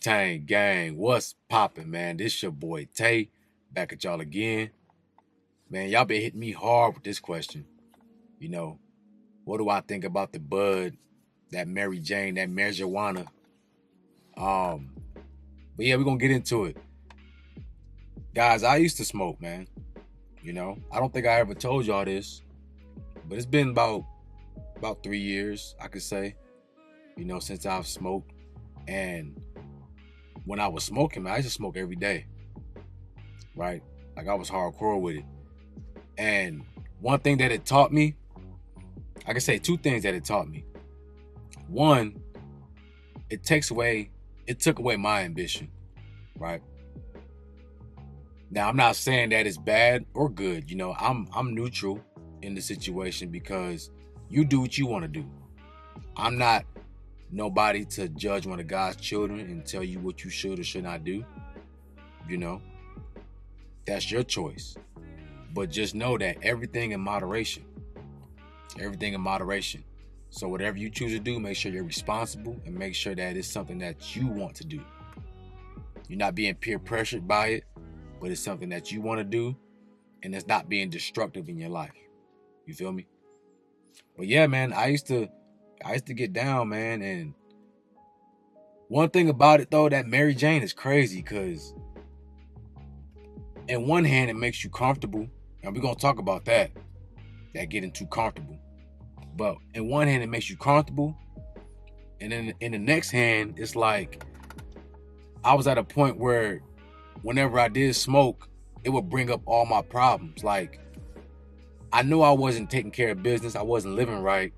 Tang gang, what's poppin', man? This your boy Tay, back at y'all again. Man, y'all been hitting me hard with this question. You know, what do I think about the bud, that Mary Jane, that marijuana? Um, but yeah, we're gonna get into it. Guys, I used to smoke, man. I don't think I ever told y'all this, but it's been about 3 years, I could say, since I've smoked. And when I was smoking, man, I used to smoke every day, right? Like I was hardcore with it. And one thing that it taught me, I can say two things that it taught me. One, it took away my ambition, right? Now, I'm not saying that it's bad or good. I'm neutral in the situation because you do what you want to do. I'm not nobody to judge one of God's children and tell you what you should or should not do. That's your choice. But just know that everything in moderation. Everything in moderation. So whatever you choose to do, make sure you're responsible and make sure that it's something that you want to do. You're not being peer pressured by it, but it's something that you want to do, and it's not being destructive in your life. You feel me? But yeah, man, I used to get down, man, and one thing about it though, that Mary Jane is crazy because in one hand it makes you comfortable, and we're gonna talk about that getting too comfortable. But in one hand it makes you comfortable, and then in the next hand it's like I was at a point where whenever I did smoke, it would bring up all my problems. Like I knew I wasn't taking care of business, I wasn't living right.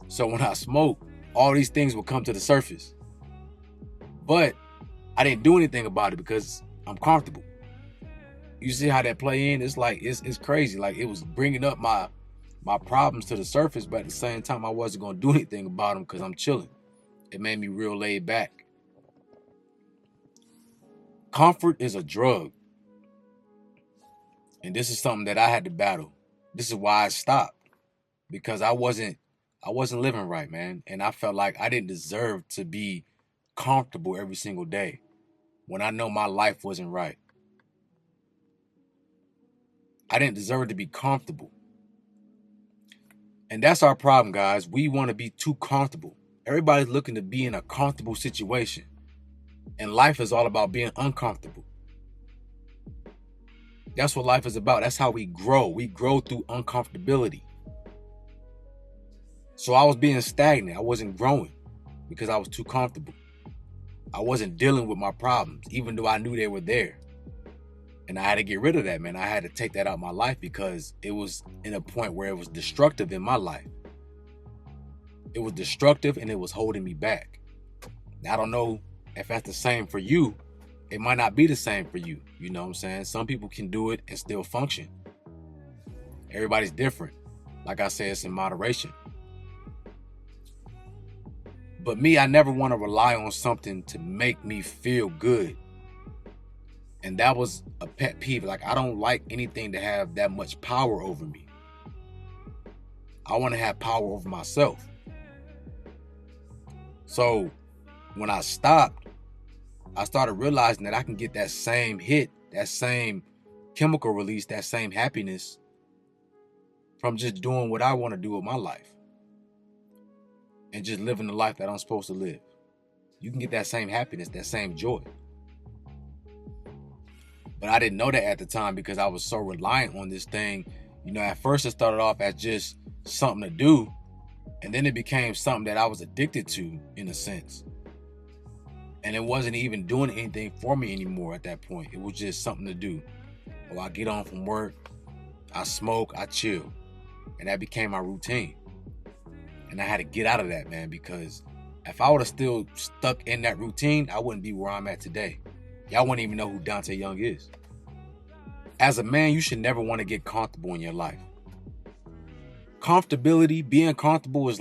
So when I smoked, all these things would come to the surface. But I didn't do anything about it because I'm comfortable. You see how that play in? It's like it's crazy. Like it was bringing up my problems to the surface, but at the same time I wasn't gonna do anything about them because I'm chilling. It made me real laid back. Comfort is a drug. And this is something that I had to battle. This is why I stopped. Because I wasn't living right, man. And I felt like I didn't deserve to be comfortable every single day when I know my life wasn't right. I didn't deserve to be comfortable. And that's our problem, guys. We want to be too comfortable. Everybody's looking to be in a comfortable situation. And life is all about being uncomfortable. That's what life is about. That's how we grow. We grow through uncomfortability. So I was being stagnant. I wasn't growing because I was too comfortable. I wasn't dealing with my problems, even though I knew they were there. And I had to get rid of that, man. I had to take that out of my life because it was in a point where it was destructive in my life. It was destructive and it was holding me back. Now, I don't know if that's the same for you. It might not be the same for you. You know what I'm saying? Some people can do it and still function. Everybody's different. Like I said, it's in moderation. But me, I never want to rely on something to make me feel good. And that was a pet peeve. Like, I don't like anything to have that much power over me. I want to have power over myself. So when I stopped, I started realizing that I can get that same hit, that same chemical release, that same happiness from just doing what I want to do with my life. And just living the life that I'm supposed to live. You can get that same happiness, that same joy. But I didn't know that at the time because I was so reliant on this thing. At first it started off as just something to do. And then it became something that I was addicted to, in a sense. And it wasn't even doing anything for me anymore at that point. It was just something to do. Or I get on from work, I smoke, I chill. And that became my routine. And I had to get out of that, man, because if I would have still stuck in that routine, I wouldn't be where I'm at today. Y'all wouldn't even know who Dante Young is. As a man, you should never want to get comfortable in your life. Comfortability, being comfortable that's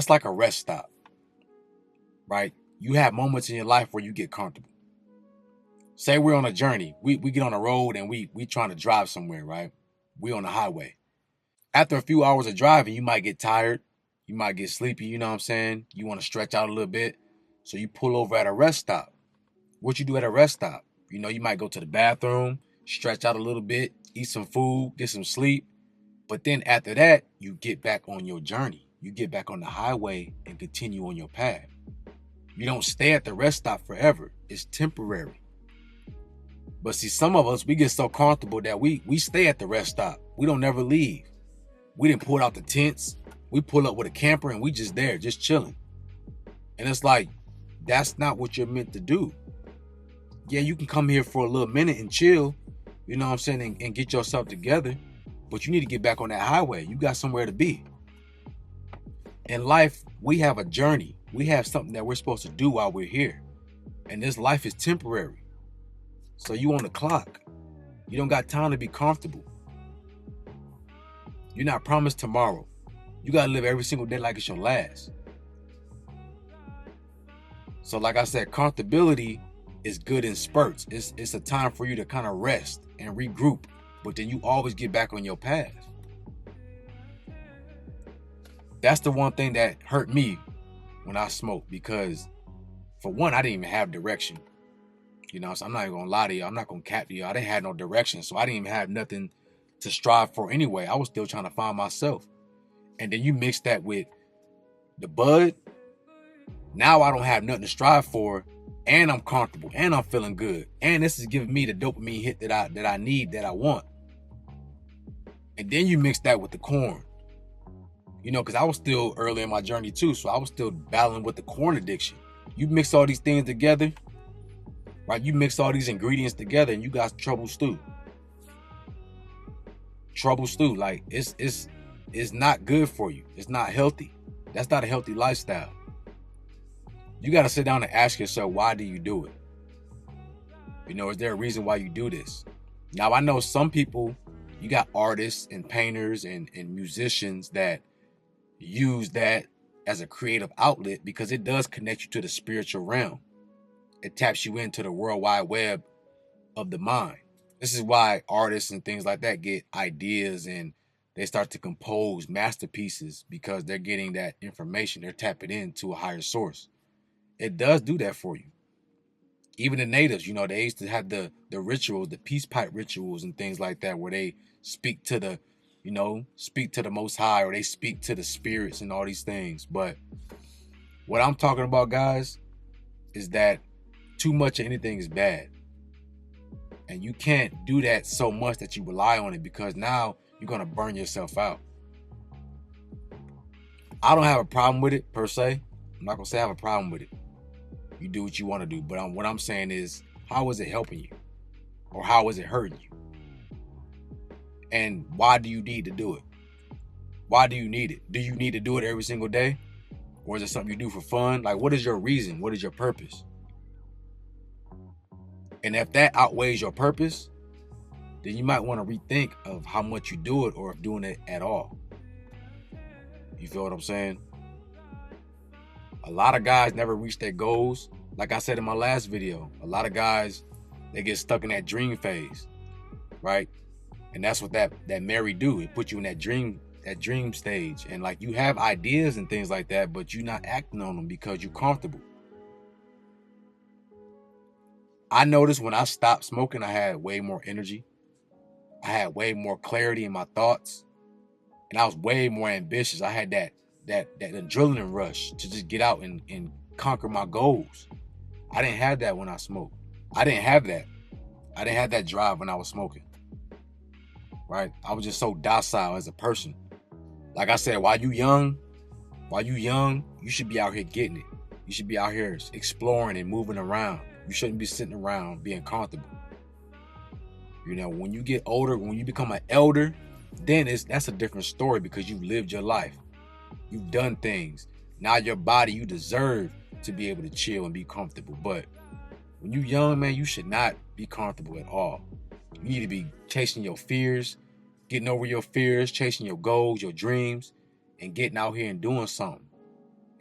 like a rest stop, right? You have moments in your life where you get comfortable. Say we're on a journey. We get on a road and we trying to drive somewhere, right? We on the highway. After a few hours of driving, you might get tired. You might get sleepy, you know what I'm saying? You want to stretch out a little bit. So you pull over at a rest stop. What you do at a rest stop? You know, you might go to the bathroom, stretch out a little bit, eat some food, get some sleep. But then after that, you get back on your journey. You get back on the highway and continue on your path. You don't stay at the rest stop forever. It's temporary. But see, some of us, we get so comfortable that we stay at the rest stop. We don't never leave. We didn't pull out the tents. We pull up with a camper and we just there, just chilling. And it's like, that's not what you're meant to do. Yeah, you can come here for a little minute and chill, you know what I'm saying, and get yourself together. But you need to get back on that highway. You got somewhere to be. In life, we have a journey. We have something that we're supposed to do while we're here. And this life is temporary. So you on the clock. You don't got time to be comfortable. You're not promised tomorrow. You got to live every single day like it's your last. So like I said, comfortability is good in spurts. It's a time for you to kind of rest and regroup. But then you always get back on your path. That's the one thing that hurt me when I smoked, because for one, I didn't even have direction. You know, so I'm not even gonna lie to you. I'm not gonna cap to you. I didn't have no direction, so I didn't even have nothing to strive for anyway. I was still trying to find myself. And then you mix that with the bud. Now I don't have nothing to strive for, and I'm comfortable, and I'm feeling good, and this is giving me the dopamine hit that I need, that I want. And then you mix that with the corn. You know, because I was still early in my journey too, so I was still battling with the corn addiction. You mix all these things together, right? You mix all these ingredients together and you got trouble stew. Trouble stew, like it's not good for you. It's not healthy. That's not a healthy lifestyle. You got to sit down and ask yourself, why do you do it? You know, is there a reason why you do this? Now, I know some people, you got artists and painters and musicians that use that as a creative outlet because it does connect you to the spiritual realm. It taps you into the world wide web of the mind. This is why artists and things like that get ideas and they start to compose masterpieces, because they're getting that information. They're tapping into a higher source. It does do that for you. Even the natives, you know, they used to have the rituals, the peace pipe rituals and things like that, where they speak to the, you know, speak to the Most High, or they speak to the spirits and all these things. But what I'm talking about, guys, is that too much of anything is bad. And you can't do that so much that you rely on it, because now you're going to burn yourself out. I don't have a problem with it per se. I'm not going to say I have a problem with it. You do what you want to do. But what I'm saying is, how is it helping you? Or how is it hurting you? And why do you need to do it? Why do you need it? Do you need to do it every single day? Or is it something you do for fun? Like, what is your reason? What is your purpose? And if that outweighs your purpose, then you might want to rethink of how much you do it, or if doing it at all. You feel what I'm saying? A lot of guys never reach their goals. Like I said in my last video, a lot of guys, they get stuck in that dream phase, right? And that's what that Mary do. It puts you in that dream stage. And like, you have ideas and things like that, but you're not acting on them because you're comfortable. I noticed when I stopped smoking, I had way more energy. I had way more clarity in my thoughts. And I was way more ambitious. I had that adrenaline rush to just get out and conquer my goals. I didn't have that when I smoked. I didn't have that. I didn't have that drive when I was smoking. Right? I was just so docile as a person. Like I said, while you young, you should be out here getting it. You should be out here exploring and moving around. You shouldn't be sitting around being comfortable. You know, when you get older, when you become an elder, then that's a different story, because you've lived your life. You've done things. Now your body, you deserve to be able to chill and be comfortable. But when you're young, man, you should not be comfortable at all. You need to be chasing your fears, getting over your fears, chasing your goals, your dreams, and getting out here and doing something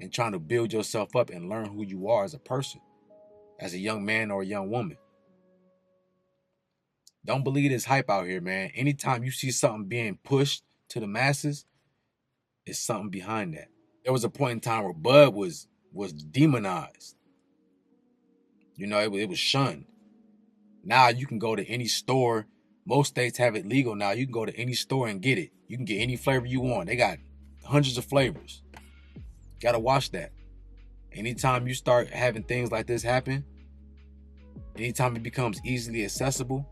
and trying to build yourself up and learn who you are as a person, as a young man or a young woman. Don't believe this hype out here, man. Anytime you see something being pushed to the masses, it's something behind that. There was a point in time where bud was demonized. You know, it was shunned. Now you can go to any store. Most states have it legal now. You can go to any store and get it. You can get any flavor you want. They got hundreds of flavors. Gotta watch that. Anytime you start having things like this happen, anytime it becomes easily accessible,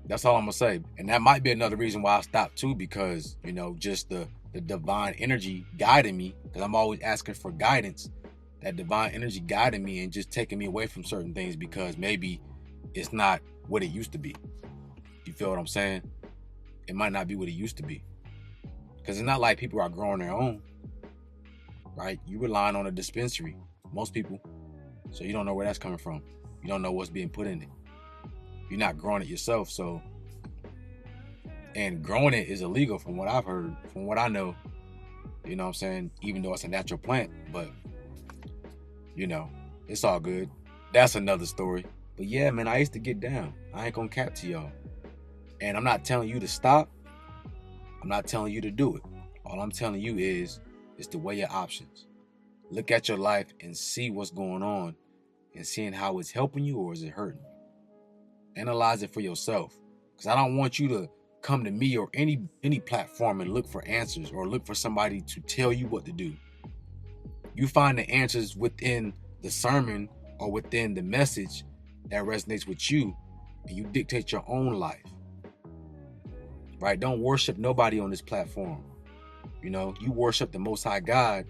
that's all I'm gonna say. And that might be another reason why I stopped too, because, you know, just the divine energy guiding me, because I'm always asking for guidance. That divine energy guiding me and just taking me away from certain things because maybe it's not what it used to be. You feel what I'm saying? It might not be what it used to be. Because it's not like people are growing their own, right? You relying on a dispensary, most people. So you don't know where that's coming from. You don't know what's being put in it. You're not growing it yourself. So, and growing it is illegal from what I've heard, from what I know. You know what I'm saying? Even though it's a natural plant, but you know, it's all good. That's another story. But yeah, man, I used to get down. I ain't gonna cap to y'all. And I'm not telling you to stop. I'm not telling you to do it. All I'm telling you is to weigh your options. Look at your life and see what's going on and seeing how it's helping you or is it hurting you. Analyze it for yourself. Because I don't want you to come to me or any platform and look for answers or look for somebody to tell you what to do. You find the answers within the sermon or within the message that resonates with you, and you dictate your own life. Right? Don't worship nobody on this platform. You know, you worship the Most High God,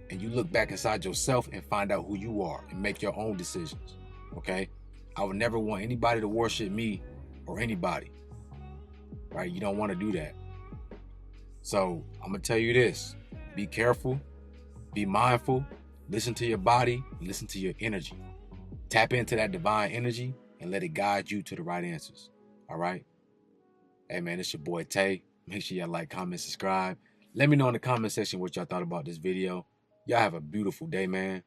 and you look back inside yourself and find out who you are and make your own decisions. Okay? I would never want anybody to worship me or anybody. Right? You don't want to do that. So I'm gonna tell you this: be careful. Be mindful, listen to your body, listen to your energy. Tap into that divine energy and let it guide you to the right answers. All right? Hey man, it's your boy Tay. Make sure y'all like, comment, subscribe. Let me know in the comment section what y'all thought about this video. Y'all have a beautiful day, man.